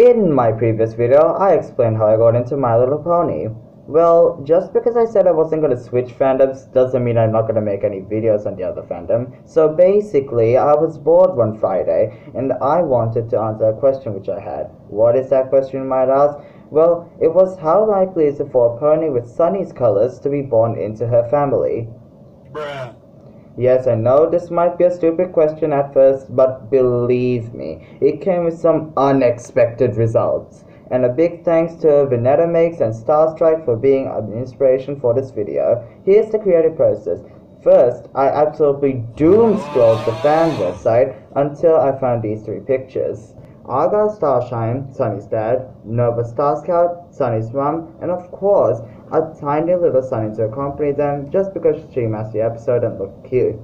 In my previous video, I explained how I got into My Little Pony. Well, just because I said I wasn't going to switch fandoms doesn't mean I'm not going to make any videos on the other fandom. So basically, I was bored one Friday, and I wanted to answer a question which I had. What is that question, you might ask? Well, it was how likely is it for a pony with Sunny's colors to be born into her family? Bruh. Yes, I know this might be a stupid question at first, but believe me, it came with some unexpected results. And a big thanks to Vinetta Makes and Starstrike for being an inspiration for this video. Here's the creative process. First, I absolutely doom-scrolled the fan website until I found these three pictures. Argyle Starshine, Sunny's dad, Nova Star Scout, Sunny's mom, and of course, a tiny little Sunny to accompany them just because she matched the episode and looked cute.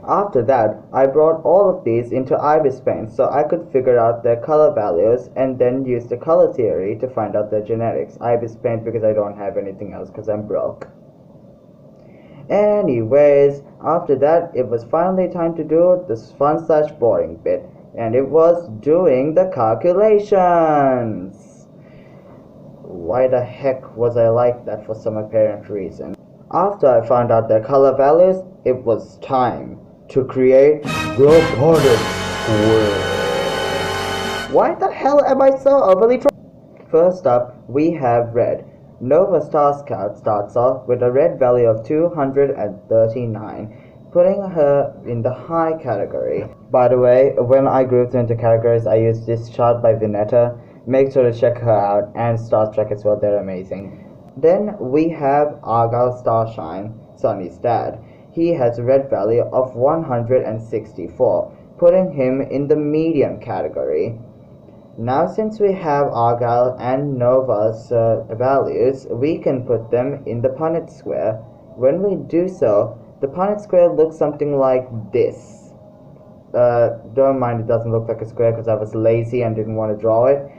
After that, I brought all of these into Ibis Paint so I could figure out their color values and then use the color theory to find out their genetics. Ibis Paint because I don't have anything else because I'm broke. Anyways, after that, it was finally time to do this fun/boring bit. And it was doing the calculations. Why the heck was I like that for some apparent reason? After I found out their color values, it was time to create the product square. Why the hell am I so overly First up, we have red. Nova Star Scout starts off with a red value of 239. Putting her in the high category. By the way, when I grouped into categories, I used this chart by Vinetta. Make sure to check her out and Starstrike as well, they're amazing. Then we have Argyle Starshine, Sunny's dad. He has a red value of 164, putting him in the medium category. Now since we have Argyle and Nova's values, we can put them in the Punnett square. When we do so, the Punnett square looks something like this. Don't mind it doesn't look like a square because I was lazy and didn't want to draw it.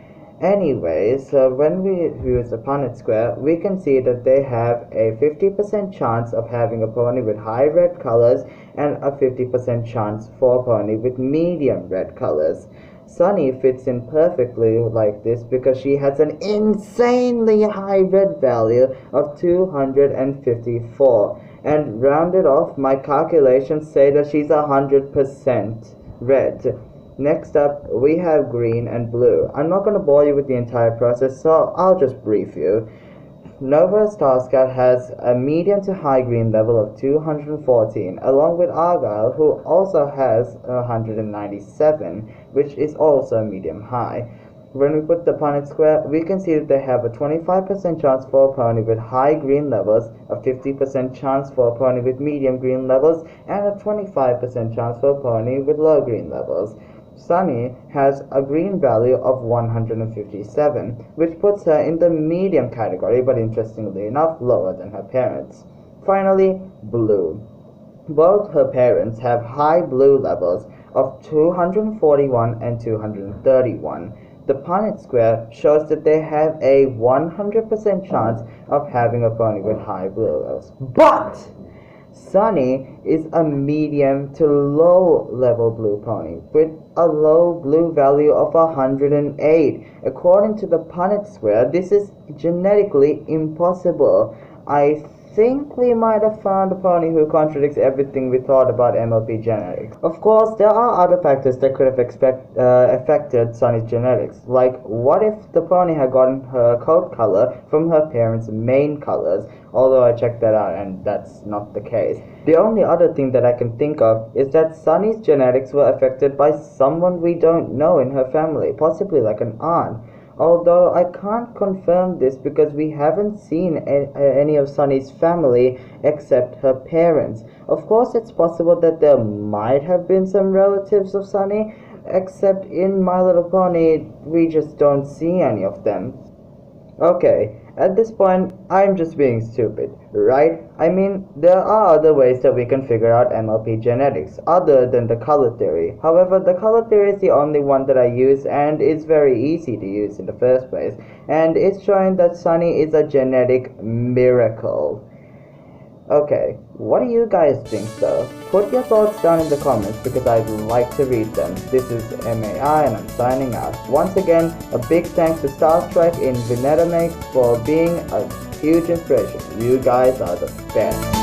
Anyways, when we use the Punnett square, we can see that they have a 50% chance of having a pony with high red colors and a 50% chance for a pony with medium red colors. Sunny fits in perfectly like this because she has an insanely high red value of 254. And rounded off, my calculations say that she's 100% red. Next up, we have green and blue. I'm not going to bore you with the entire process, so I'll just brief you. Nova Star Scout has a medium to high green level of 214, along with Argyle, who also has 197, which is also medium high. When we put the Punnett square, we can see that they have a 25% chance for a pony with high green levels, a 50% chance for a pony with medium green levels, and a 25% chance for a pony with low green levels. Sunny has a green value of 157, which puts her in the medium category, but interestingly enough, lower than her parents. Finally, blue. Both her parents have high blue levels of 241 and 231. The Punnett square shows that they have a 100% chance of having a pony with high blue levels. But Sunny is a medium to low level blue pony with a low blue value of 108. According to the Punnett square, this is genetically impossible. I think we might have found a pony who contradicts everything we thought about MLP genetics. Of course, there are other factors that could have affected Sunny's genetics. Like, what if the pony had gotten her coat color from her parents' main colors? Although I checked that out and that's not the case. The only other thing that I can think of is that Sunny's genetics were affected by someone we don't know in her family, possibly like an aunt. Although I can't confirm this because we haven't seen any of Sunny's family except her parents. Of course, it's possible that there might have been some relatives of Sunny, except in My Little Pony, we just don't see any of them. Okay, at this point, I'm just being stupid, right? I mean, there are other ways that we can figure out MLP genetics, other than the color theory. However, the color theory is the only one that I use, and it's very easy to use in the first place. And it's showing that Sunny is a genetic miracle. Okay, What do you guys think though? Put your thoughts down in the comments because I'd like to read them. This is MAI and I'm signing out. Once again, a big thanks to Star Trek in Vineta Mix for being a huge inspiration. You guys are the best.